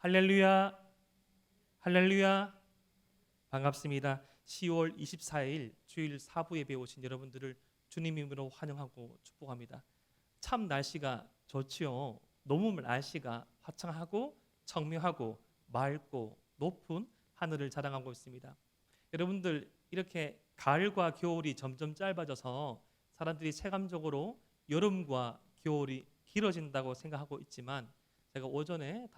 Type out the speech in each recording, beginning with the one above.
할렐루야, 할렐루야. 반갑습니다. 10월 24일 주일 사부 예배에 오신 여러분들을 주님 이름으로 환영하고 축복합니다. 참 날씨가 좋지요. 너무 날씨가 화창하고 청명하고 맑고 높은 하늘을 자랑하고 있습니다. 여러분들, 이렇게 가을과 겨울이 점점 짧아져서 사람들이 체감적으로 여름과 겨울이 길어진다고 생각하고 있지만, 제가 오전에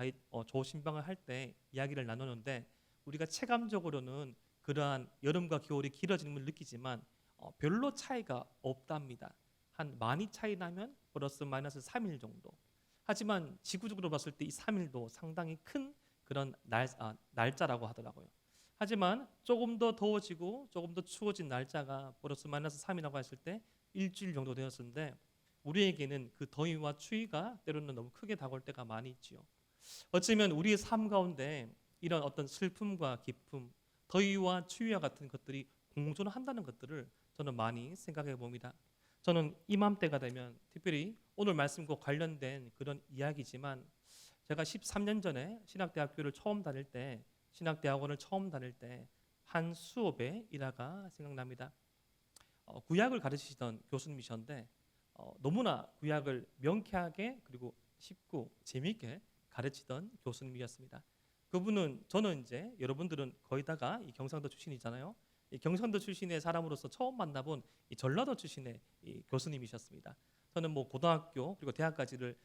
조신방을 할 때 이야기를 나누는데, 우리가 체감적으로는 그러한 여름과 겨울이 길어지는 걸 느끼지만 별로 차이가 없답니다. 한 많이 차이 나면 플러스 마이너스 3일 정도. 하지만 지구적으로 봤을 때 이 3일도 상당히 큰 그런 날짜라고 하더라고요. 하지만 조금 더 더워지고 조금 더 추워진 날짜가 플러스 마이너스 3이라고 했을 때 일주일 정도 되었는데, 우리에게는 그 더위와 추위가 때로는 너무 크게 다가올 때가 많이 있지요. 어쩌면 우리의 삶 가운데 이런 어떤 슬픔과 기쁨, 더위와 추위와 같은 것들이 공존한다는 것들을 저는 많이 생각해 봅니다. 저는 이맘때가 되면 특별히 오늘 말씀과 관련된 그런 이야기지만, 제가 13년 전에 신학대학교를 처음 다닐 때, 신학대학원을 처음 다닐 때 한 수업의 일화가 생각납니다. 구약을 가르치시던 교수님이셨는데 너무나 구약을 명쾌하게 그리고 쉽고 재미있게 가르치던 교수님이었습니다. 그분은, 저는 이제 여러분들은 거의 다가 이 경상도 출신이잖아요. 이 경상도 출신의 사람으로서 처음 만나본 이 전라도 출신의 이 교수님이셨습니다. 저는 뭐 고등학교 그리고 대학까지를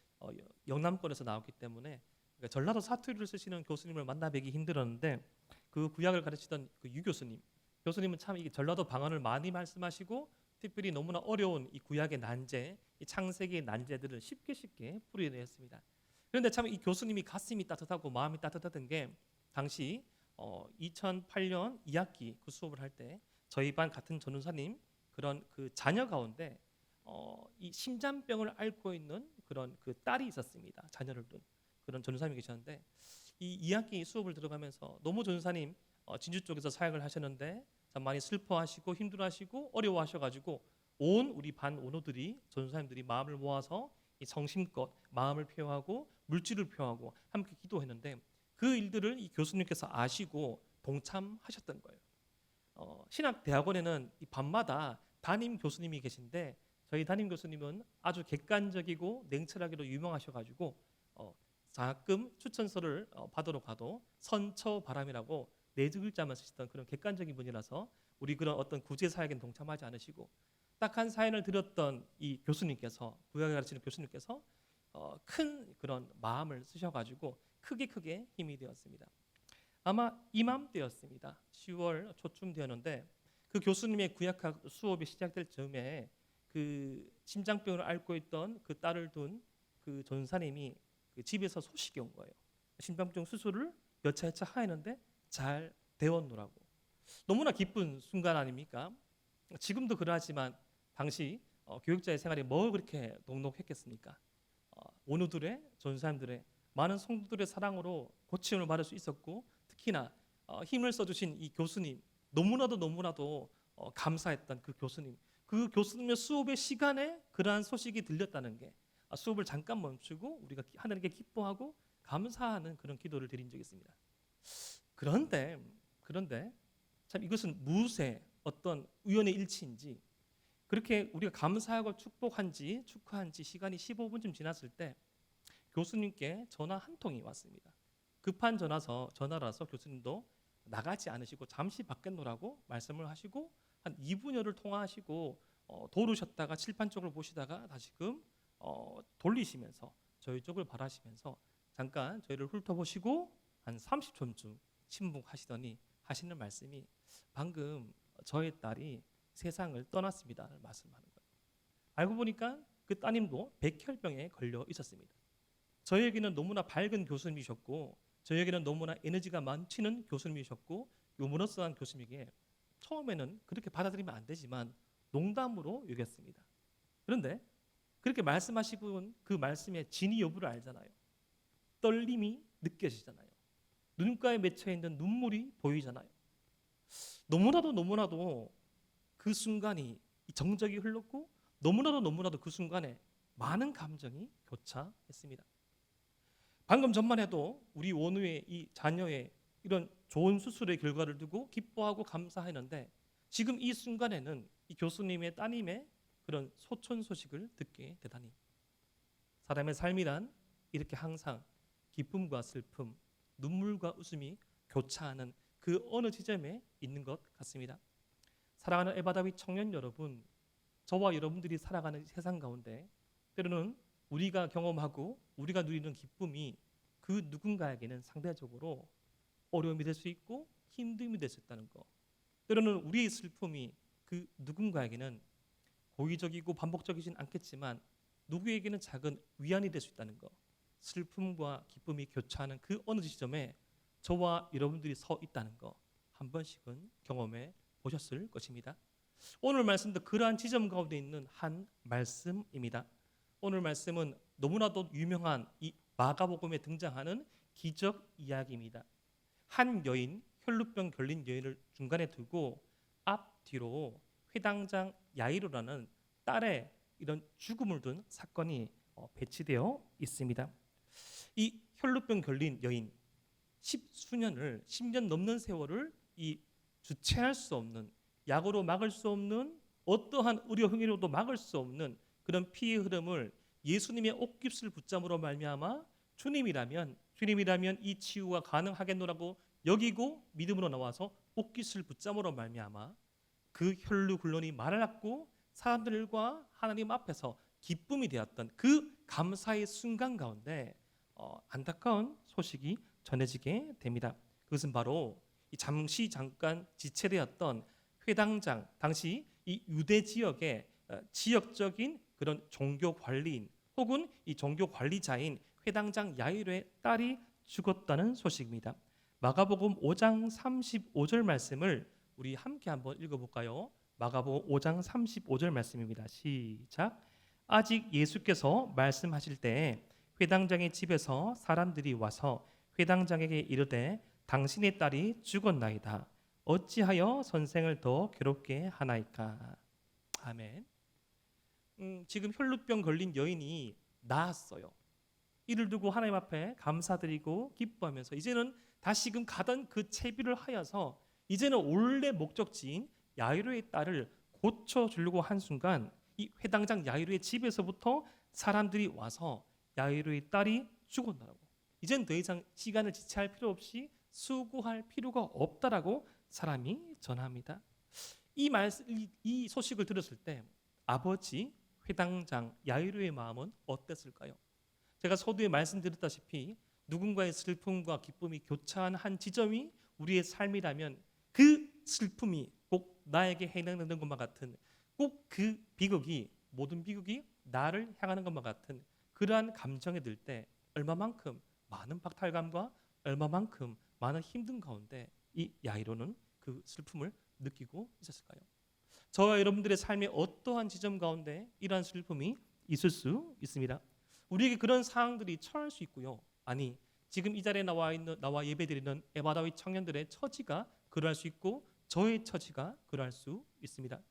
영남권에서 나왔기 때문에 그러니까 전라도 사투리를 쓰시는 교수님을 만나뵈기 힘들었는데, 그 구약을 가르치던 그 유 교수님은 참 이 전라도 방언을 많이 말씀하시고, 특별히 너무나 어려운 이 구약의 난제, 이 창세기의 난제들을 쉽게 풀이했습니다. 그런데 참 이 교수님이 가슴이 따뜻하고 마음이 따뜻하던 게, 당시 2008년 2학기 그 수업을 할 때 저희 반 같은 전도사님 그런 그 자녀 가운데 이 심장병을 앓고 있는 그런 그 딸이 있었습니다. 자녀를 둔 그런 전도사님이 계셨는데, 이 2학기 수업을 들어가면서 너무 전도사님 진주 쪽에서 사역을 하셨는데 참 많이 슬퍼하시고 힘들어하시고 어려워하셔가지고, 온 우리 반 원우들이, 전도사님들이 마음을 모아서 이 성심껏 마음을 표하고 물질을 표하고 함께 기도했는데, 그 일들을 이 교수님께서 아시고 동참하셨던 거예요. 신학대학원에는 이 밤마다 담임 교수님이 계신데, 저희 담임 교수님은 아주 객관적이고 냉철하기로 유명하셔가지고 가끔 추천서를 받으러 가도 선처바람이라고 네 글자만 쓰시던 그런 객관적인 분이라서 우리 그런 어떤 구제 사역엔 동참하지 않으시고, 딱한 사연을 들었던 이 교수님께서, 구약을 가르치는 교수님께서 큰 그런 마음을 쓰셔가지고 크게 힘이 되었습니다. 아마 이맘때였습니다. 10월 초쯤 되었는데, 그 교수님의 구약학 수업이 시작될 즈음에 그 심장병을 앓고 있던 그 딸을 둔 그 전사님이 그 집에서 소식이 온 거예요. 심장병 수술을 여차여차 하였는데 잘 되었노라고. 너무나 기쁜 순간 아닙니까? 지금도 그러하지만 당시 교육자의 생활이 뭐 그렇게 녹록했겠습니까? 원우들의, 전사님들의, 많은 성도들의 사랑으로 고침을 받을 수 있었고, 특히나 힘을 써주신 이 교수님, 너무나도 감사했던 그 교수님의 수업의 시간에 그러한 소식이 들렸다는 게, 수업을 잠깐 멈추고 우리가 하나님께 기뻐하고 감사하는 그런 기도를 드린 적이 있습니다. 그런데 참 이것은 무엇의 어떤 우연의 일치인지, 그렇게 우리가 감사하고 축하한 지 시간이 15분쯤 지났을 때 교수님께 전화 한 통이 왔습니다. 급한 전화라서 교수님도 나가지 않으시고 잠시 밖에 노라고 말씀을 하시고, 한 2분여를 통화하시고 도우셨다가 칠판 쪽을 보시다가 다시금 돌리시면서 저희 쪽을 바라시면서 잠깐 저희를 훑어보시고 한 30초쯤 침묵하시더니 하시는 말씀이, 방금 저의 딸이 세상을 떠났습니다 말씀하는 거예요. 알고 보니까 그 따님도 백혈병에 걸려 있었습니다. 저에게는 너무나 밝은 교수님이셨고, 저에게는 너무나 에너지가 넘치는 교수님이셨고, 유머러스한 교수님에게 처음에는 그렇게 받아들이면 안 되지만 농담으로 여겼습니다. 그런데 그렇게 말씀하시고 그 말씀의 진위 여부를 알잖아요. 떨림이 느껴지잖아요. 눈가에 맺혀 있는 눈물이 보이잖아요. 너무나도 그 순간이 정적이 흘렀고, 너무나도 그 순간에 많은 감정이 교차했습니다. 방금 전만 해도 우리 원우의 이 자녀의 이런 좋은 수술의 결과를 두고 기뻐하고 감사했는데 지금 이 순간에는 이 교수님의 따님의 그런 소촌 소식을 듣게 되다니, 사람의 삶이란 이렇게 항상 기쁨과 슬픔, 눈물과 웃음이 교차하는 그 어느 지점에 있는 것 같습니다. 사랑하는 에바다윗 청년 여러분, 저와 여러분들이 살아가는 세상 가운데 때로는 우리가 경험하고 우리가 누리는 기쁨이 그 누군가에게는 상대적으로 어려움이 될 수 있고 힘듦이 될 수 있다는 것, 때로는 우리의 슬픔이 그 누군가에게는 고의적이고 반복적이진 않겠지만 누구에게는 작은 위안이 될 수 있다는 것, 슬픔과 기쁨이 교차하는 그 어느 지점에 저와 여러분들이 서 있다는 것 한 번씩은 경험해 보셨을 것입니다. 오늘 말씀도 그러한 지점 가운데 있는 한 말씀입니다. 오늘 말씀은 너무나도 유명한 이 마가복음에 등장하는 기적 이야기입니다. 한 여인, 혈루병 걸린 여인을 중간에 두고 앞뒤로 회당장 야이로라는 딸의 이런 죽음을 둔 사건이 배치되어 있습니다. 이 혈루병 걸린 여인, 10년 넘는 세월을 이 주체할 수 없는, 약으로 막을 수 없는, 어떠한 의료 행위로도 막을 수 없는 그런 피의 흐름을 예수님의 옷깃을 붙잡으로 말미암아 주님이라면 이 치유가 가능하겠노라고 여기고 믿음으로 나와서 옷깃을 붙잡으로 말미암아 그 혈루 굴론이 말랐고 사람들과 하나님 앞에서 기쁨이 되었던 그 감사의 순간 가운데 안타까운 소식이 전해지게 됩니다. 그것은 바로 이 잠깐 지체되었던 회당장, 당시 이 유대 지역의 지역적인 그런 종교 관리인 혹은 이 종교 관리자인 회당장 야이로의 딸이 죽었다는 소식입니다. 마가복음 5장 35절 말씀을 우리 함께 한번 읽어볼까요? 마가복음 5장 35절 말씀입니다. 시작. 아직 예수께서 말씀하실 때에 회당장의 집에서 사람들이 와서 회당장에게 이르되 당신의 딸이 죽었나이다. 어찌하여 선생을 더 괴롭게 하나이까? 아멘. 지금 혈루병 걸린 여인이 나았어요. 이를 두고 하나님 앞에 감사드리고 기뻐하면서 이제는 다시금 가던 그 채비를 하여서 이제는 원래 목적지인 야이로의 딸을 고쳐주려고 한 순간 이 회당장 야이로의 집에서부터 사람들이 와서 야이로의 딸이 죽었다라고, 이젠 더 이상 시간을 지체할 필요 없이 수고할 필요가 없다라고 사람이 전합니다. 이 소식을 들었을 때 아버지 회당장 야이로의 마음은 어땠을까요? 제가 서두에 말씀드렸다시피 누군가의 슬픔과 기쁨이 교차한 한 지점이 우리의 삶이라면 그 슬픔이 꼭 나에게 해당되는 것만 같은, 꼭 그 비극이, 모든 비극이 나를 향하는 것만 같은 그러한 감정이 들 때 얼마만큼 많은 박탈감과 얼마만큼 많은 힘든 가운데 이 야이로는 그 슬픔을 느끼고 있었을까요? 저와 여러분들의 삶의 어떠한 지점 가운데 이러한 슬픔이 있을 수 있습니다. 우리에게 그런 상황들이 처할 수 있고요. 아니, 지금 이 자리에 나와 예배드리는 에바다윗 청년들의 처지가 그러할 수 있고 저의 처지가 그러할 수 있습니다.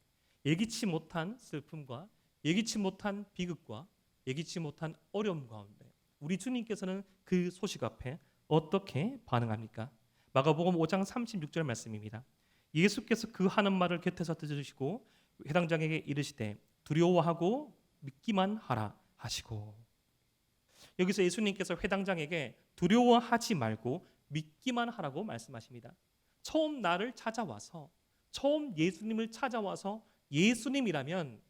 예기치 못한 슬픔과 예기치 못한 비극과 예기치 못한 어려움 가운데 우리 주님께서는 그 소식 앞에 어떻게 반응합니까? 마가복음 5장 36절 말씀입니다. 예수께서 그 하는 말을 곁에서 들으시고 회당장에게 이르시되 두려워하고 믿기만 하라 하시고, 여기서 예수님께서 회당장에게 두려워하지 말고 믿기만 하라고 말씀하십니다. 처음 나를 찾아와서, 처음 예수님을 찾아와서 예수님이라면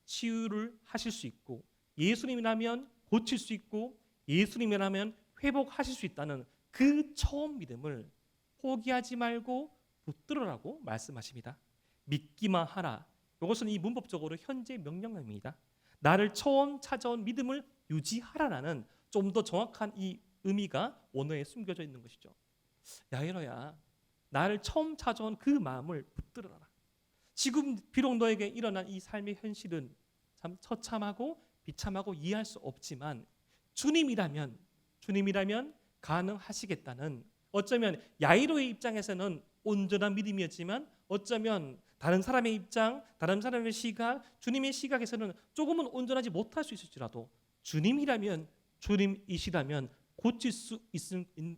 치유를 하실 수 있고 예수님이라면 고칠 수 있고 예수님이라면 회복하실 수 있다는 그 처음 믿음을 포기하지 말고 붙들으라고 말씀하십니다. 믿기만 하라. 이것은 이 문법적으로 현재 명령어입니다. 나를 처음 찾아온 믿음을 유지하라라는 좀 더 정확한 이 의미가 원어에 숨겨져 있는 것이죠. 야이로야, 나를 처음 찾아온 그 마음을 붙들어라. 지금 비록 너에게 일어난 이 삶의 현실은 참 처참하고 비참하고 이해할 수 없지만 주님이라면 가능하시겠다는, 어쩌면 야이로의 입장에서는 온전한 믿음이었지만 어쩌면 다른 사람의 입장, 다른 사람의 시각, 주님의 시각에서는 조금은 온전하지 못할 수 있을지라도 주님이시라면 고칠 수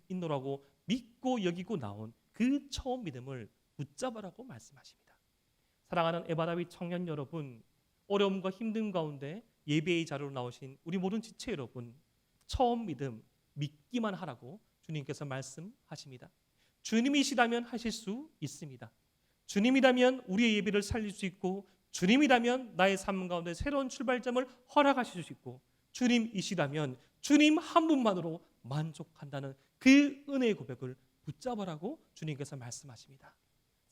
있노라고 믿고 여기고 나온 그 처음 믿음을 붙잡으라고 말씀하십니다. 사랑하는 에바다윗 청년 여러분, 어려움과 힘든 가운데 예배의 자리로 나오신 우리 모든 지체 여러분, 처음 믿음 믿기만 하라고 주님께서 말씀하십니다. 주님이시라면 하실 수 있습니다. 주님이라면 우리의 예배를 살릴 수 있고, 주님이라면 나의 삶 가운데 새로운 출발점을 허락하실 수 있고, 주님이시라면 주님 한 분만으로 만족한다는 그 은혜의 고백을 붙잡으라고 주님께서 말씀하십니다.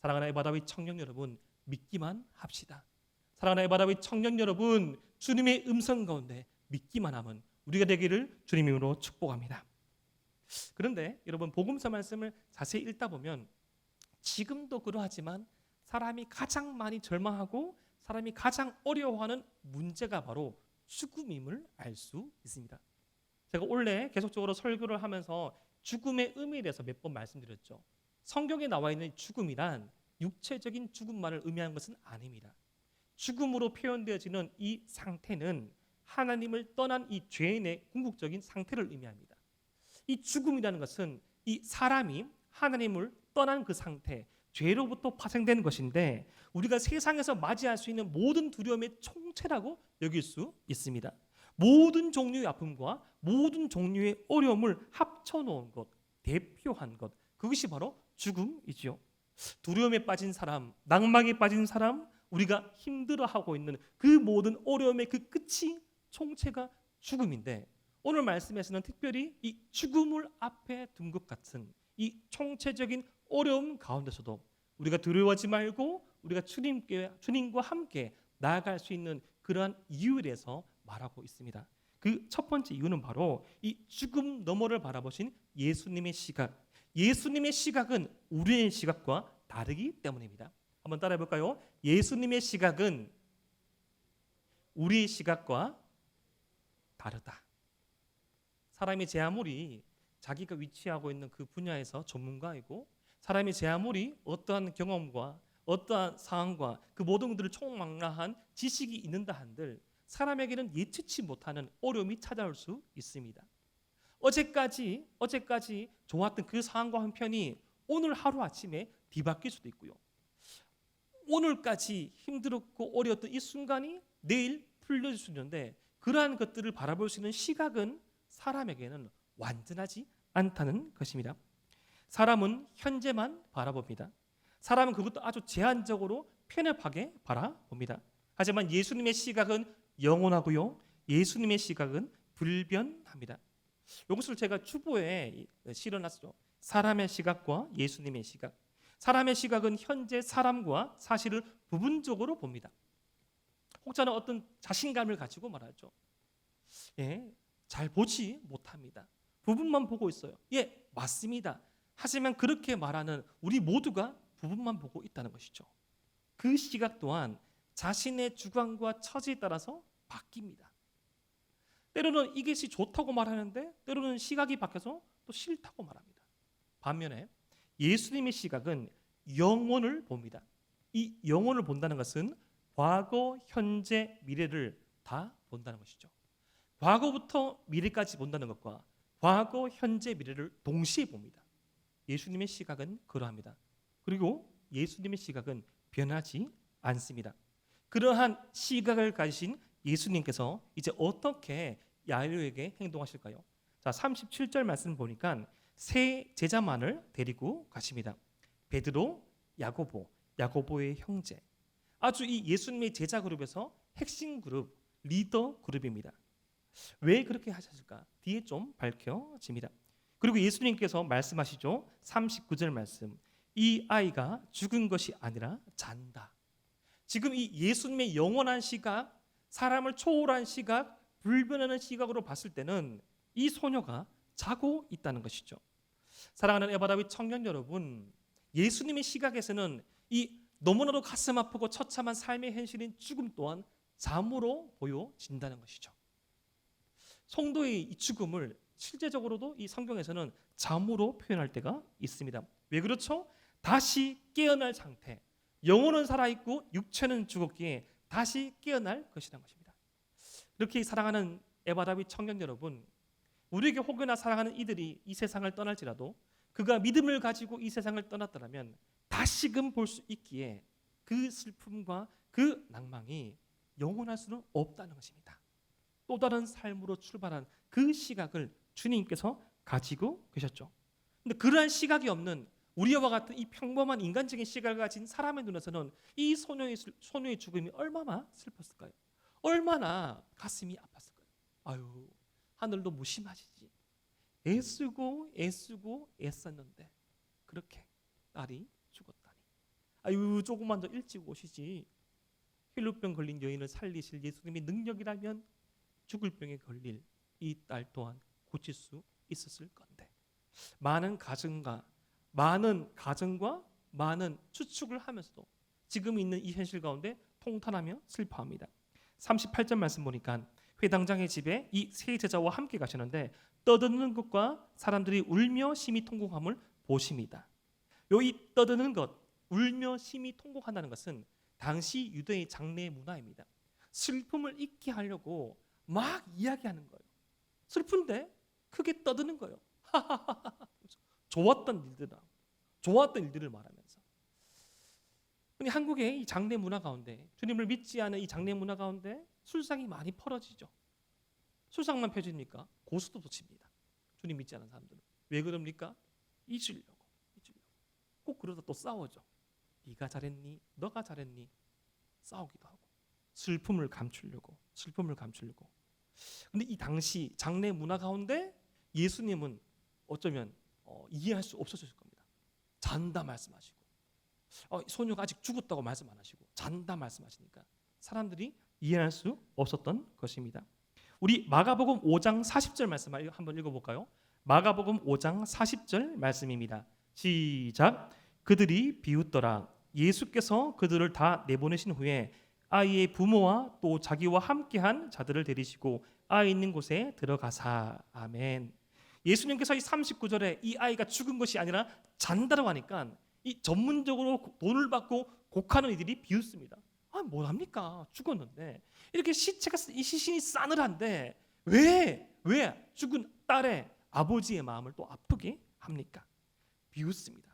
사랑하는 에바다윗 청년 여러분, 믿기만 합시다. 사랑하는 에바다윗 청년 여러분, 주님의 음성 가운데 믿기만 하면 우리가 되기를 주님 이름으로 축복합니다. 그런데 여러분, 복음서 말씀을 자세히 읽다 보면 지금도 그러하지만 사람이 가장 많이 절망하고 사람이 가장 어려워하는 문제가 바로 죽음임을 알 수 있습니다. 제가 원래 계속적으로 설교를 하면서 죽음의 의미에 대해서 몇 번 말씀드렸죠. 성경에 나와 있는 죽음이란 육체적인 죽음만을 의미하는 것은 아닙니다. 죽음으로 표현되어지는 이 상태는 하나님을 떠난 이 죄인의 궁극적인 상태를 의미합니다. 이 죽음이라는 것은 이 사람이 하나님을 떠난 그 상태, 죄로부터 파생된 것인데, 우리가 세상에서 맞이할 수 있는 모든 두려움의 총체라고 여길 수 있습니다. 모든 종류의 아픔과 모든 종류의 어려움을 합쳐놓은 것, 대표한 것, 그것이 바로 죽음이지요. 두려움에 빠진 사람, 낭망에 빠진 사람, 우리가 힘들어하고 있는 그 모든 어려움의 그 끝이 총체가 죽음인데, 오늘 말씀에서는 특별히 이 죽음을 앞에 둔 것 같은 이 총체적인 어려움 가운데서도 우리가 두려워하지 말고 우리가 주님과 함께 나아갈 수 있는 그러한 이유에 대해서 말하고 있습니다. 그 첫 번째 이유는 바로 이 죽음 너머를 바라보신 예수님의 시각. 예수님의 시각은 우리의 시각과 다르기 때문입니다. 한번 따라해 볼까요? 예수님의 시각은 우리의 시각과 다르다. 사람이 제 아무리 자기가 위치하고 있는 그 분야에서 전문가이고, 사람이 제 아무리 어떠한 경험과 어떠한 상황과 그 모든 것들을 총망라한 지식이 있는다 한들 사람에게는 예측치 못하는 어려움이 찾아올 수 있습니다. 어제까지 좋았던 그 상황과 형편이 오늘 하루아침에 뒤바뀔 수도 있고요. 오늘까지 힘들었고 어려웠던 이 순간이 내일 풀려질 수 있는데, 그러한 것들을 바라볼 수 있는 시각은 사람에게는 완전하지 않다는 것입니다. 사람은 현재만 바라봅니다. 사람은 그것도 아주 제한적으로 편협하게 바라봅니다. 하지만 예수님의 시각은 영원하고요, 예수님의 시각은 불변합니다. 이것을 제가 주보에 실어놨죠. 사람의 시각과 예수님의 시각. 사람의 시각은 현재 사람과 사실을 부분적으로 봅니다. 혹자는 어떤 자신감을 가지고 말하죠. 잘 보지 못합니다. 부분만 보고 있어요. 맞습니다. 하지만 그렇게 말하는 우리 모두가 부분만 보고 있다는 것이죠. 그 시각 또한 자신의 주관과 처지에 따라서 바뀝니다. 때로는 이것이 좋다고 말하는데 때로는 시각이 바뀌어서 또 싫다고 말합니다. 반면에 예수님의 시각은 영원을 봅니다. 이 영원을 본다는 것은 과거, 현재, 미래를 다 본다는 것이죠. 과거부터 미래까지 본다는 것과 과거, 현재, 미래를 동시에 봅니다. 예수님의 시각은 그러합니다. 그리고 예수님의 시각은 변하지 않습니다. 그러한 시각을 가지신 예수님께서 이제 어떻게 야이로에게 행동하실까요? 자, 37절 말씀 보니까 세 제자만을 데리고 가십니다. 베드로, 야고보의 형제. 아주 이 예수님의 제자 그룹에서 핵심 그룹, 리더 그룹입니다. 왜 그렇게 하셨을까? 뒤에 좀 밝혀집니다. 그리고 예수님께서 말씀하시죠. 39절 말씀. 이 아이가 죽은 것이 아니라 잔다. 지금 이 예수님의 영원한 시각, 사람을 초월한 시각, 불변하는 시각으로 봤을 때는 이 소녀가 자고 있다는 것이죠. 사랑하는 에바다윗 청년 여러분, 예수님의 시각에서는 이 너무나도 가슴 아프고 처참한 삶의 현실인 죽음 또한 잠으로 보여진다는 것이죠. 성도의 이 죽음을 실제적으로도 이 성경에서는 잠으로 표현할 때가 있습니다. 왜 그렇죠? 다시 깨어날 상태. 영혼은 살아있고 육체는 죽었기에 다시 깨어날 것이라는 것입니다. 이렇게 사랑하는 에바다윗 청년 여러분, 우리에게 혹여나 사랑하는 이들이 이 세상을 떠날지라도 그가 믿음을 가지고 이 세상을 떠났더라면 다시금 볼 수 있기에 그 슬픔과 그 낭망이 영원할 수는 없다는 것입니다. 또 다른 삶으로 출발한 그 시각을 주님께서 가지고 계셨죠. 근데 그러한 시각이 없는 우리와 같은 이 평범한 인간적인 시각을 가진 사람의 눈에서는 이 소녀의 죽음이 얼마나 슬펐을까요? 얼마나 가슴이 아팠을까요? 아유, 하늘도 무심하시지. 애쓰고 애썼는데 그렇게 딸이 죽었다니. 아유, 조금만 더 일찍 오시지. 혈루병 걸린 여인을 살리실 예수님의 능력이라면 죽을 병에 걸릴 이 딸 또한 고칠 수 있었을 건데, 많은 가정과 많은 추측을 하면서도 지금 있는 이 현실 가운데 통탄하며 슬퍼합니다. 38절 말씀 보니까 회당장의 집에 이 세 제자와 함께 가시는데 떠드는 것과 사람들이 울며 심히 통곡함을 보십니다. 이 떠드는 것, 울며 심히 통곡한다는 것은 당시 유대의 장례 문화입니다. 슬픔을 잊게 하려고 막 이야기하는 거예요. 슬픈데 크게 떠드는 거예요. 좋았던 일들을 말하면서. 근데 한국의 이 장례 문화 가운데, 주님을 믿지 않은 이 장례 문화 가운데 술상이 많이 벌어지죠. 술상만 펴집니까? 고수도 붙입니다. 주님 믿지 않은 사람들은. 왜 그럽니까? 잊으려고. 꼭 그러다 또 싸우죠. 네가 잘했니? 너가 잘했니? 싸우기도 하고. 슬픔을 감추려고. 근데 이 당시 장례 문화 가운데 예수님은 어쩌면 이해할 수 없었을 겁니다. 잔다 말씀하시고, 소녀가 아직 죽었다고 말씀 안 하시고 잔다 말씀하시니까 사람들이 이해할 수 없었던 것입니다. 우리 마가복음 5장 40절 말씀 한번 읽어볼까요? 마가복음 5장 40절 말씀입니다. 시작. 그들이 비웃더라. 예수께서 그들을 다 내보내신 후에 아이의 부모와 또 자기와 함께한 자들을 데리시고 아이 있는 곳에 들어가사. 아멘. 예수님께서 이 39절에 이 아이가 죽은 것이 아니라 잔다라고 하니까 이 전문적으로 돈을 받고 곡하는 이들이 비웃습니다. 뭐합니까? 죽었는데 이렇게 이 시신이 싸늘한데 왜 죽은 딸의 아버지의 마음을 또 아프게 합니까? 비웃습니다.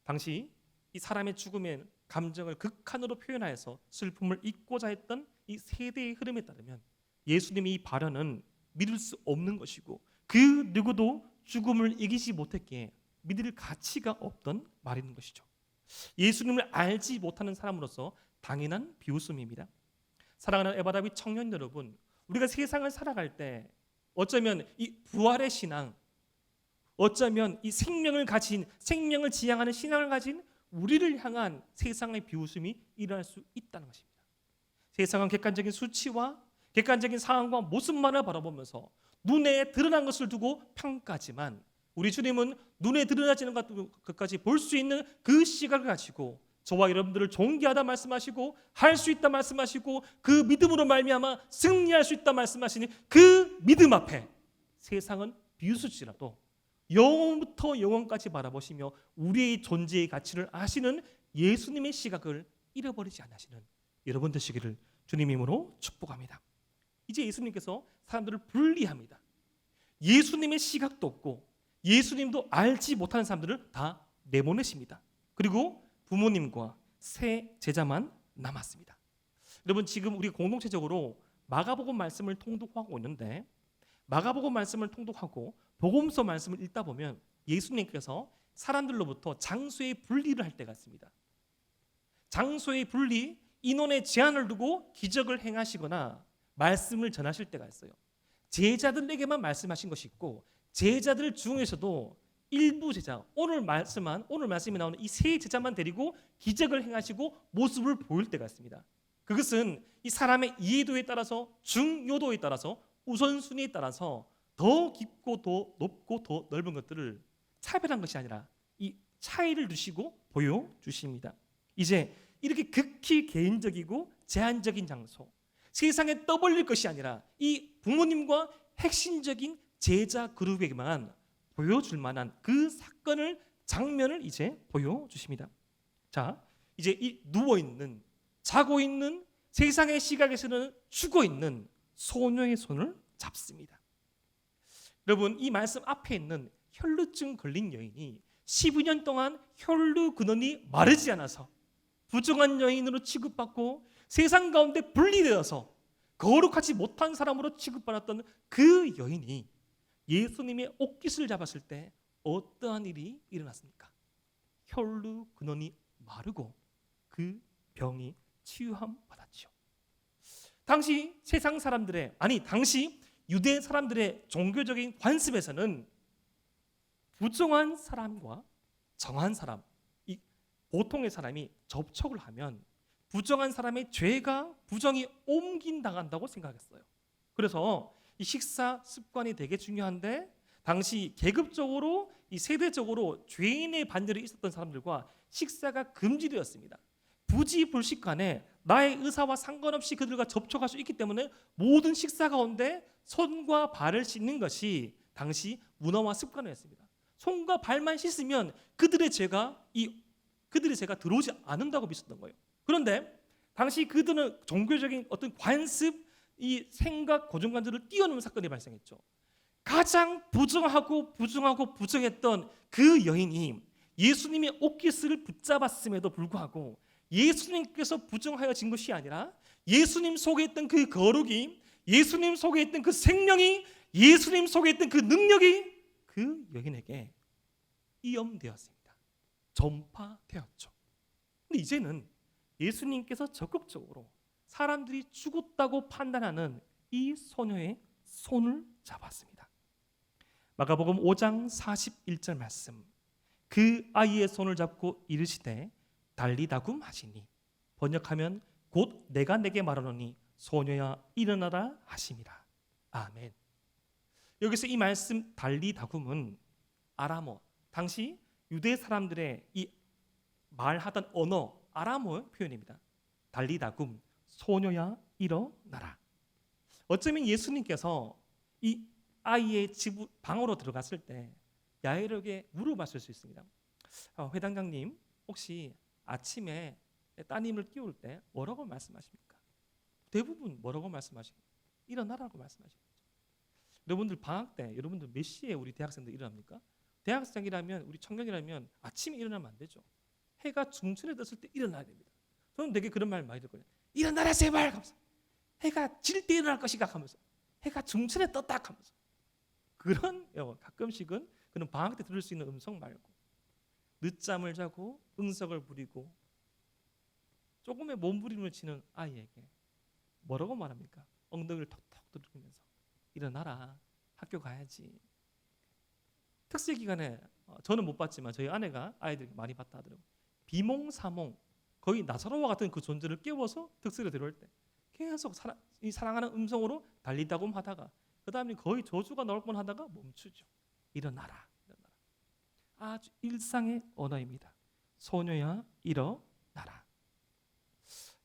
당시 이 사람의 죽음의 감정을 극한으로 표현하여서 슬픔을 잊고자 했던 이 세대의 흐름에 따르면 예수님의 이 발언은 믿을 수 없는 것이고 그 누구도 죽음을 이기지 못했기에 믿을 가치가 없던 말인 것이죠. 예수님을 알지 못하는 사람으로서 당연한 비웃음입니다. 사랑하는 에바다비 청년 여러분, 우리가 세상을 살아갈 때 어쩌면 이 부활의 신앙, 어쩌면 이 생명을 지향하는 신앙을 가진 우리를 향한 세상의 비웃음이 일어날 수 있다는 것입니다. 세상은 객관적인 수치와 객관적인 상황과 모습만을 바라보면서 눈에 드러난 것을 두고 평가하지만 우리 주님은 눈에 드러나지 않는 것까지 볼 수 있는 그 시각을 가지고 저와 여러분들을 존귀하다 말씀하시고 할 수 있다 말씀하시고 그 믿음으로 말미암아 승리할 수 있다 말씀하시는 그 믿음 앞에 세상은 비웃을지라도 영원부터 영원까지 바라보시며 우리의 존재의 가치를 아시는 예수님의 시각을 잃어버리지 않으시는 여러분 되시기를 주님 이름으로 축복합니다. 이제 예수님께서 사람들을 분리합니다. 예수님의 시각도 없고 예수님도 알지 못하는 사람들을 다 내보내십니다. 그리고 부모님과 세 제자만 남았습니다. 여러분, 지금 우리 공동체적으로 마가복음 말씀을 통독하고 있는데 마가복음 말씀을 통독하고 복음서 말씀을 읽다 보면 예수님께서 사람들로부터 장소의 분리를 할 때가 있습니다. 장소의 분리, 인원의 제한을 두고 기적을 행하시거나 말씀을 전하실 때가 있어요. 제자들에게만 말씀하신 것이 있고 제자들 중에서도 일부 제자, 오늘 말씀이 나오는 이 세 제자만 데리고 기적을 행하시고 모습을 보일 때가 있습니다. 그것은 이 사람의 이해도에 따라서 중요도에 따라서 우선순위에 따라서 더 깊고 더 높고 더 넓은 것들을 차별한 것이 아니라 이 차이를 두시고 보여주십니다. 이제 이렇게 극히 개인적이고 제한적인 장소, 세상에 떠벌릴 것이 아니라 이 부모님과 핵심적인 제자 그룹에게만 보여줄 만한 그 사건을, 장면을 이제 보여주십니다. 자, 이제 이 누워있는, 자고 있는, 세상의 시각에서는 죽어있는 소녀의 손을 잡습니다. 여러분, 이 말씀 앞에 있는 혈루증 걸린 여인이 12년 동안 혈루 근원이 마르지 않아서 부정한 여인으로 취급받고 세상 가운데 분리되어서 거룩하지 못한 사람으로 취급받았던 그 여인이 예수님의 옷깃을 잡았을 때 어떠한 일이 일어났습니까? 혈루 근원이 마르고 그 병이 치유함 받았죠. 당시 세상 사람들의, 당시 유대 사람들의 종교적인 관습에서는 부정한 사람과 정한 사람, 이 보통의 사람이 접촉을 하면 부정한 사람의 죄가 부정이 옮긴당한다고 생각했어요. 그래서 이 식사 습관이 되게 중요한데, 당시 계급적으로 이 세대적으로 죄인의 반열에 있었던 사람들과 식사가 금지되었습니다. 부지불식간에 나의 의사와 상관없이 그들과 접촉할 수 있기 때문에 모든 식사 가운데 손과 발을 씻는 것이 당시 문화와 습관이었습니다. 손과 발만 씻으면 그들의 죄가 들어오지 않는다고 믿었던 거예요. 그런데 당시 그들은 종교적인 어떤 관습, 이 생각 고정관념을 뛰어넘는 사건이 발생했죠. 가장 부정했던 그 여인이 예수님의 옷깃을 붙잡았음에도 불구하고 예수님께서 부정하여진 것이 아니라 예수님 속에 있던 그 거룩이, 예수님 속에 있던 그 생명이, 예수님 속에 있던 그 능력이 그 여인에게 이염되었습니다. 전파되었죠. 근데 이제는 예수님께서 적극적으로 사람들이 죽었다고 판단하는 이 소녀의 손을 잡았습니다. 마가복음 5장 41절 말씀, 그 아이의 손을 잡고 이르시되 달리다굼 하시니, 번역하면 곧 내가 내게 말하노니 소녀야 일어나라 하심이라. 아멘. 여기서 이 말씀 달리다굼은 아람어, 당시 유대 사람들의 이 말하던 언어 아람어 표현입니다. 달리다굼, 소녀야 일어나라. 어쩌면 예수님께서 이 아이의 방으로 들어갔을 때 야이로에게 물어봤을 수 있습니다. 회당장님, 혹시 아침에 따님을 깨울 때 뭐라고 말씀하십니까? 대부분 뭐라고 말씀하십니까? 일어나라고 말씀하십니다. 여러분들 방학 때 여러분들 몇 시에 우리 대학생들 일어납니까? 대학생이라면, 우리 청년이라면 아침에 일어나면 안 되죠. 해가 중천에 떴을 때 일어나야 됩니다. 저는 되게 그런 말 많이 듣거든요. 일어나라 제발 하면서, 해가 질 때 일어날 것이가 하면서, 해가 중천에 떴다 하면서, 그런 가끔씩은 그런 방학 때 들을 수 있는 음성 말고 늦잠을 자고 응석을 부리고 조금의 몸부림을 치는 아이에게 뭐라고 말합니까? 엉덩이를 톡톡 두드리면서 일어나라, 학교 가야지. 특세 기간에 저는 못 봤지만 저희 아내가 아이들이 많이 봤다 하더라고요. 비몽사몽, 거의 나사로와 같은 그 존재를 깨워서 특세를 들어올 때 계속 이 사랑하는 음성으로 달리다굼 하다가 그 다음에 거의 저주가 나올 뻔하다가 멈추죠. 일어나라, 일어나라. 아주 일상의 언어입니다. 소녀야 일어나라.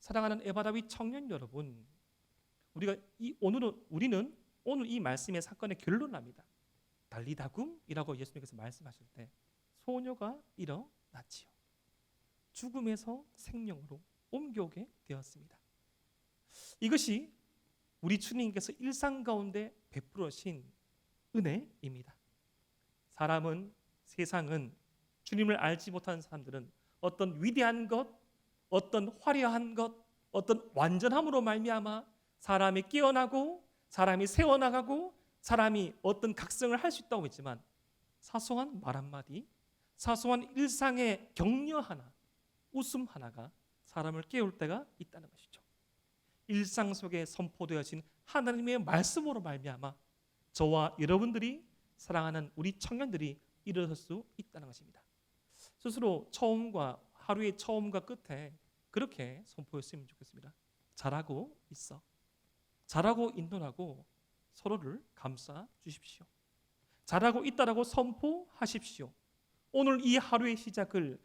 사랑하는 에바다윗 청년 여러분, 우리는 오늘 이 말씀의 사건의 결론을 합니다. 달리다굼이라고 예수님께서 말씀하실 때 소녀가 일어났지요. 죽음에서 생명으로 옮겨오게 되었습니다. 이것이 우리 주님께서 일상 가운데 베풀으신 은혜입니다. 세상은 주님을 알지 못하는 사람들은 어떤 위대한 것, 어떤 화려한 것, 어떤 완전함으로 말미암아 사람이 깨어나고 사람이 세워나가고 사람이 어떤 각성을 할 수 있다고 했지만, 사소한 말 한마디, 사소한 일상의 격려 하나, 웃음 하나가 사람을 깨울 때가 있다는 것이죠. 일상 속에 선포되어진 하나님의 말씀으로 말미암아 저와 여러분들이, 사랑하는 우리 청년들이 일어설 수 있다는 것입니다. 스스로 하루의 처음과 끝에 그렇게 선포했으면 좋겠습니다. 잘하고 있어. 잘하고 인도하고 서로를 감싸 주십시오. 잘하고 있다라고 선포하십시오. 오늘 이 하루의 시작을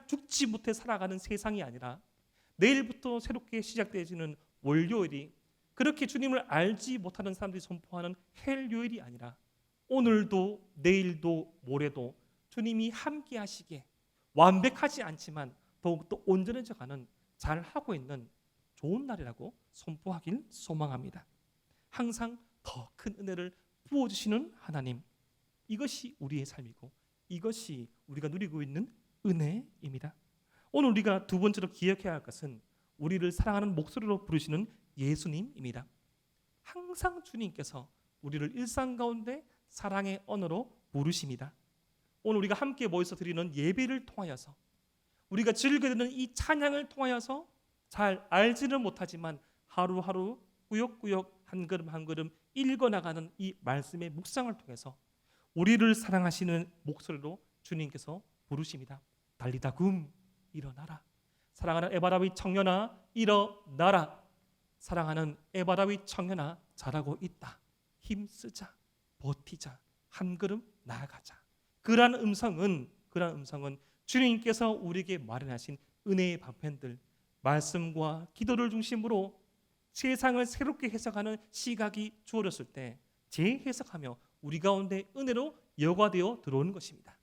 죽지 못해 살아가는 세상이 아니라 내일부터 새롭게 시작되어지는 월요일이, 그렇게 주님을 알지 못하는 사람들이 선포하는 헬요일이 아니라 오늘도 내일도 모레도 주님이 함께 하시게, 완벽하지 않지만 더욱더 온전해져가는, 잘하고 있는 좋은 날이라고 선포하길 소망합니다. 항상 더 큰 은혜를 부어주시는 하나님, 이것이 우리의 삶이고 이것이 우리가 누리고 있는 은혜입니다. 오늘 우리가 두 번째로 기억해야 할 것은 우리를 사랑하는 목소리로 부르시는 예수님입니다. 항상 주님께서 우리를 일상 가운데 사랑의 언어로 부르십니다. 오늘 우리가 함께 모여서 드리는 예배를 통하여서, 우리가 즐겨 듣는 이 찬양을 통하여서 잘 알지는 못하지만 하루하루 꾸역꾸역 한 걸음 한 걸음 읽어나가는 이 말씀의 묵상을 통해서 우리를 사랑하시는 목소리로 주님께서 부르십니다. 달리다 굼, 일어나라. 사랑하는 에바라위 청년아, 일어나라. 사랑하는 에바라위 청년아, 잘하고 있다. 힘쓰자, 버티자, 한 걸음 나아가자. 그러한 음성은 주님께서 우리에게 마련하신 은혜의 방편들, 말씀과 기도를 중심으로 세상을 새롭게 해석하는 시각이 주어졌을 때 재해석하며 우리 가운데 은혜로 여과되어 들어오는 것입니다.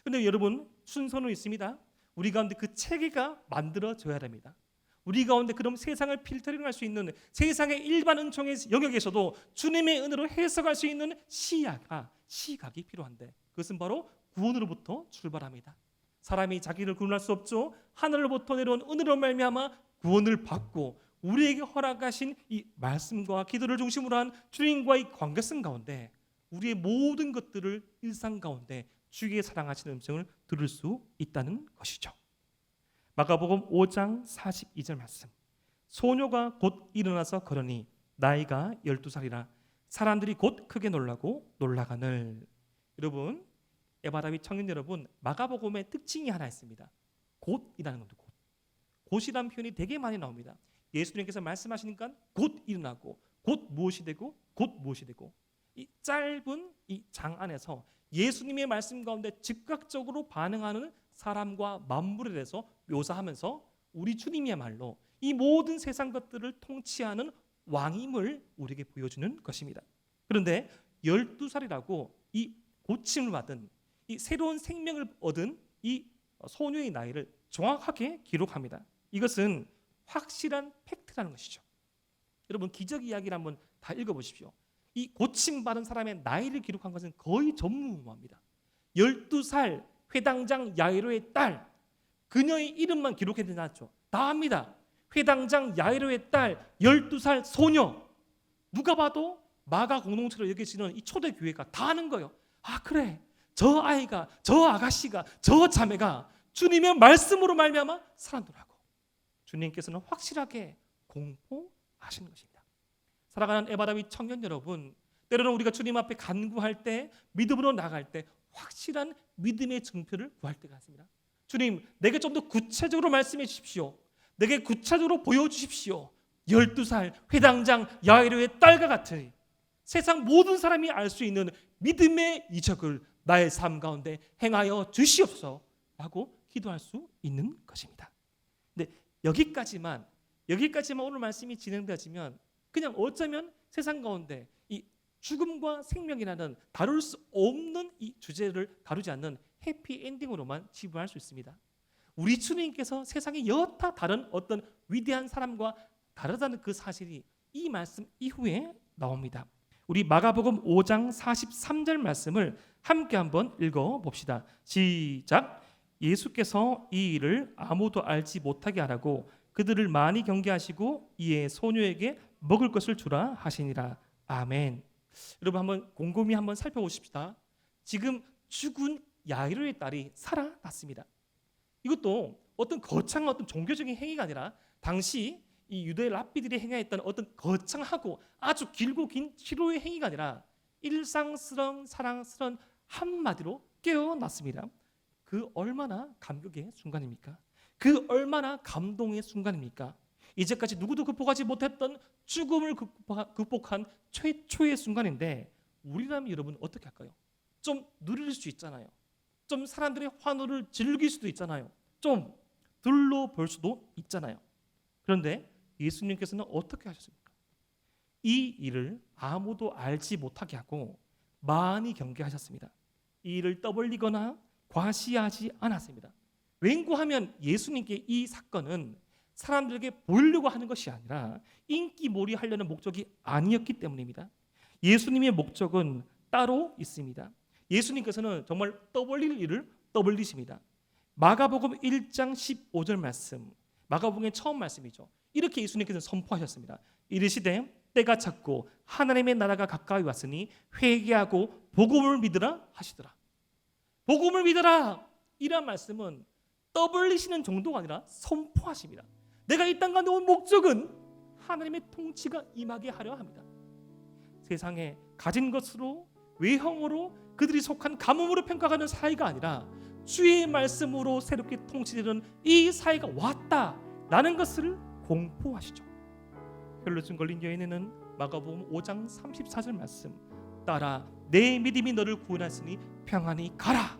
그런데 여러분, 순서는 있습니다. 우리 가운데 그 체계가 만들어져야 됩니다. 우리 가운데 그럼 세상을 필터링할 수 있는, 세상의 일반 은총의 영역에서도 주님의 은혜로 해석할 수 있는 시각이 필요한데, 그것은 바로 구원으로부터 출발합니다. 사람이 자기를 구원할 수 없죠. 하늘로부터 내려온 은혜로 말미암아 구원을 받고 우리에게 허락하신 이 말씀과 기도를 중심으로 한 주님과의 관계성 가운데 우리의 모든 것들을 일상 가운데 주의 사랑하시는 음성을 들을 수 있다는 것이죠. 마가복음 5장 42절 말씀. 소녀가 곧 일어나서 걸으니 나이가 12살이라 사람들이 곧 크게 놀라고 놀라가늘. 여러분, 에바라위 청년 여러분, 마가복음의 특징이 하나 있습니다. 곧이라는 겁니다. 곧이라는 표현이 되게 많이 나옵니다. 예수님께서 말씀하시니까 곧 일어나고, 곧 무엇이 되고, 곧 무엇이 되고, 이 짧은 이 장 안에서 예수님의 말씀 가운데 즉각적으로 반응하는 사람과 만물에 대해서 묘사하면서 우리 주님이야말로 이 모든 세상 것들을 통치하는 왕임을 우리에게 보여주는 것입니다. 그런데 12살이라고 이 고침을 받은, 이 새로운 생명을 얻은 이 소녀의 나이를 정확하게 기록합니다. 이것은 확실한 팩트라는 것이죠. 여러분, 기적 이야기를 한번 다 읽어보십시오. 이 고침받은 사람의 나이를 기록한 것은 거의 전무후무합니다. 12살 회당장 야이로의 딸, 그녀의 이름만 기록해내지 않죠. 다 합니다. 회당장 야이로의 딸 12살 소녀. 누가 봐도 마가 공동체로 여겨지는 이 초대교회가 다 아는 거예요. 아, 그래, 저 아이가, 저 아가씨가, 저 자매가 주님의 말씀으로 말미암아 살아나더라고. 주님께서는 확실하게 공포하시는 것입니다. 사랑하는 에바라위 청년 여러분, 때로는 우리가 주님 앞에 간구할 때, 믿음으로 나갈 때 확실한 믿음의 증표를 구할 때가 있습니다. 주님, 내게 좀 더 구체적으로 말씀해 주십시오. 내게 구체적으로 보여주십시오. 12살 회당장 야이로의 딸과 같은 세상 모든 사람이 알 수 있는 믿음의 이적을 나의 삶 가운데 행하여 주시옵소서 라고 기도할 수 있는 것입니다. 근데 여기까지만 오늘 말씀이 진행되어지면 그냥 어쩌면 세상 가운데 이 죽음과 생명이라는 다룰 수 없는 이 주제를 다루지 않는 해피엔딩으로만 치부할 수 있습니다. 우리 주님께서 세상의 여타 다른 어떤 위대한 사람과 다르다는 그 사실이 이 말씀 이후에 나옵니다. 우리 마가복음 5장 43절 말씀을 함께 한번 읽어봅시다. 시작. 예수께서 이 일을 아무도 알지 못하게 하라고 그들을 많이 경계하시고 이에 소녀에게 먹을 것을 주라 하시니라. 아멘. 여러분, 한번 곰곰이 한번 살펴보십시다. 지금 죽은 야이로의 딸이 살아났습니다. 이것도 어떤 거창한 어떤 종교적인 행위가 아니라 당시 이 유대 랍비들이 행했던 어떤 거창하고 아주 길고 긴 치료의 행위가 아니라 일상스러운 사랑스러운 한마디로 깨어났습니다. 그 얼마나 감격의 순간입니까? 그 얼마나 감동의 순간입니까? 이제까지 누구도 극복하지 못했던 죽음을 극복한 최초의 순간인데 우리라면 여러분 어떻게 할까요? 좀 누릴 수 있잖아요. 좀 사람들의 환호를 즐길 수도 있잖아요. 좀 둘러볼 수도 있잖아요. 그런데 예수님께서는 어떻게 하셨습니까? 이 일을 아무도 알지 못하게 하고 많이 경계하셨습니다. 이 일을 떠벌리거나 과시하지 않았습니다. 왠고하면 예수님께 이 사건은 사람들에게 보이려고 하는 것이 아니라 인기몰이하려는 목적이 아니었기 때문입니다. 예수님의 목적은 따로 있습니다. 예수님께서는 정말 떠벌릴 일을 떠벌리십니다. 마가복음 1장 15절 말씀, 마가복음의 처음 말씀이죠. 이렇게 예수님께서 선포하셨습니다. 이르시되 때가 찼고 하나님의 나라가 가까이 왔으니 회개하고 복음을 믿으라 하시더라. 복음을 믿어라, 이런 말씀은 떠벌리시는 정도가 아니라 선포하십니다. 내가 이 땅 가운데 온 목적은 하나님의 통치가 임하게 하려 합니다. 세상에 가진 것으로, 외형으로, 그들이 속한 가뭄으로 평가하는 사회가 아니라 주의 말씀으로 새롭게 통치되는 이 사회가 왔다라는 것을 공포하시죠. 혈루증 걸린 여인에는 마가복음 5장 34절 말씀, 따라 내 믿음이 너를 구원하시니 평안히 가라,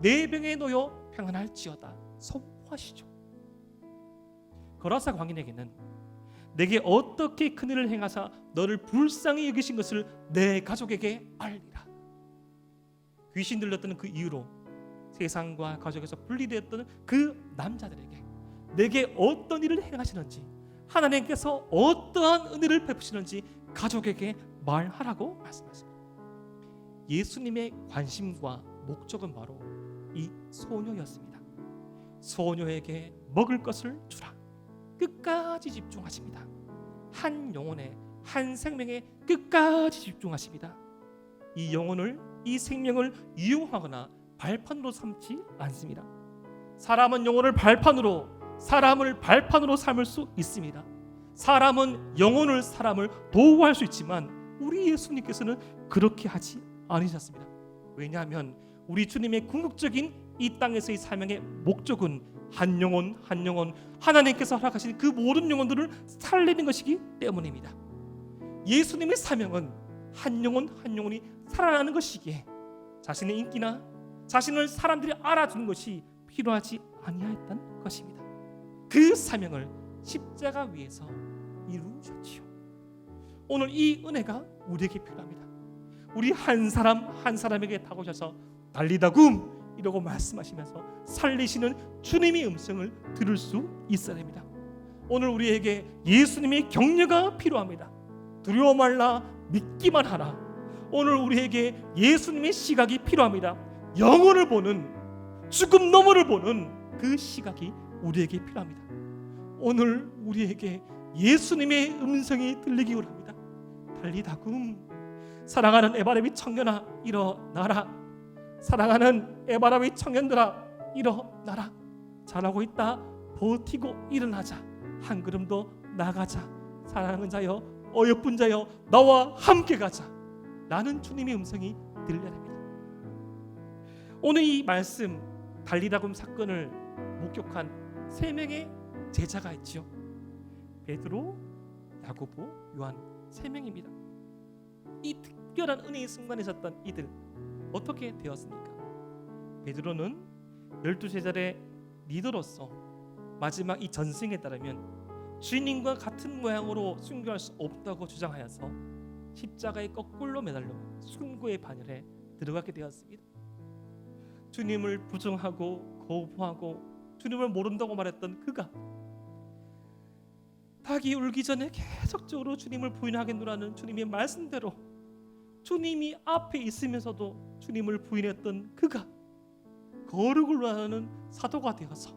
내 병에 놓여 평안할지어다 선포하시죠. 거라사 광인에게는 내게 어떻게 큰 일을 행하사 너를 불쌍히 여기신 것을 내 가족에게 알리라. 귀신 들렸던 그 이유로 세상과 가족에서 분리되었던 그 남자들에게 내게 어떤 일을 행하시는지, 하나님께서 어떠한 은혜를 베푸시는지 가족에게 말하라고 말씀하십니다. 예수님의 관심과 목적은 바로 이 소녀였습니다. 소녀에게 먹을 것을 주라. 끝까지 집중하십니다. 한 영혼에, 한 생명에 끝까지 집중하십니다. 이 영혼을, 이 생명을 이용하거나 발판으로 삼지 않습니다. 사람은 영혼을 발판으로, 사람을 발판으로 삼을 수 있습니다. 사람은 영혼을, 사람을 도구할 수 있지만 우리 예수님께서는 그렇게 하지 않으셨습니다. 왜냐하면 우리 주님의 궁극적인 이 땅에서의 사명의 목적은 한 영혼 한 영혼, 하나님께서 허락하신 그 모든 영혼들을 살리는 것이기 때문입니다. 예수님의 사명은 한 영혼 한 영혼이 살아나는 것이기에 자신의 인기나 자신을 사람들이 알아주는 것이 필요하지 아니하였던 것입니다. 그 사명을 십자가 위에서 이루셨지요. 오늘 이 은혜가 우리에게 필요합니다. 우리 한 사람 한 사람에게 다가오셔서 달리다굼 이라고 말씀하시면서 살리시는 주님의 음성을 들을 수 있어야 됩니다. 오늘 우리에게 예수님의 격려가 필요합니다. 두려워 말라, 믿기만 하라. 오늘 우리에게 예수님의 시각이 필요합니다. 영혼을 보는, 죽음 너머를 보는 그 시각이 우리에게 필요합니다. 오늘 우리에게 예수님의 음성이 들리기 원합니다. 달리다굼, 사랑하는 에바라비 청년아 일어나라. 사랑하는 에바라비 청년들아 일어나라. 잘하고 있다. 버티고 일어나자. 한 걸음 더 나가자. 사랑하는 자여, 어여쁜 자여, 나와 함께 가자. 라는 주님의 음성이 들려야 됩니다. 오늘 이 말씀 달리다굼 사건을 목격한 3명의 제자가 있지요. 베드로, 야고보, 요한 3명입니다. 이 특별한 은혜의 순간에 섰던 이들 어떻게 되었습니까? 베드로는 12제자의 리더로서 마지막 이 전승에 따르면 주인님과 같은 모양으로 순교할 수 없다고 주장하여서 십자가에 거꾸로 매달려 순교의 반열에 들어가게 되었습니다. 주님을 부정하고 거부하고 주님을 모른다고 말했던 그가 닭이 울기 전에 계속적으로 주님을 부인하겠노라는 주님의 말씀대로 주님이 앞에 있으면서도 주님을 부인했던 그가 거룩을 하는 사도가 되어서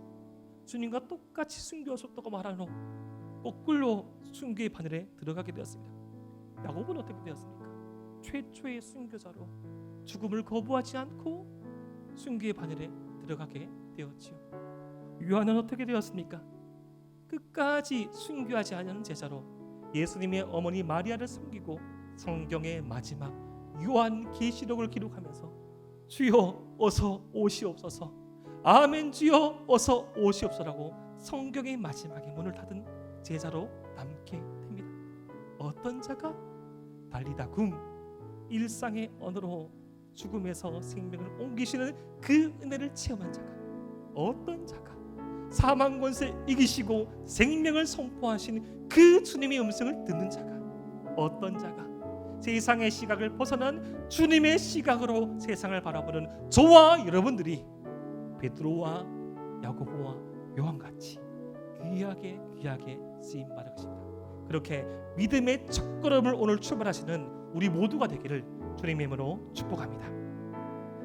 주님과 똑같이 순교하셨다고 말하는 후 거꾸로 순교의 바늘에 들어가게 되었습니다. 야고보는 어떻게 되었습니까? 최초의 순교자로 죽음을 거부하지 않고 순교의 바늘에 들어가게 되었지요. 요한은 어떻게 되었습니까? 끝까지 순교하지 않은 제자로 예수님의 어머니 마리아를 섬기고 성경의 마지막 요한계시록을 기록하면서 주여 어서 오시옵소서, 아멘 주여 어서 오시옵소서라고 성경의 마지막에 문을 닫은 제자로 남게 됩니다. 어떤 자가 달리다굼, 일상의 언어로 죽음에서 생명을 옮기시는 그 은혜를 체험한 자가, 어떤 자가 사망 권세 이기시고 생명을 선포하신 그 주님의 음성을 듣는 자가, 어떤 자가 세상의 시각을 벗어난 주님의 시각으로 세상을 바라보는 저와 여러분들이 베드로와 야고보와 요한같이 귀하게 쓰임 받으십니다. 그렇게 믿음의 첫걸음을 오늘 출발하시는 우리 모두가 되기를 주님 이름으로 축복합니다.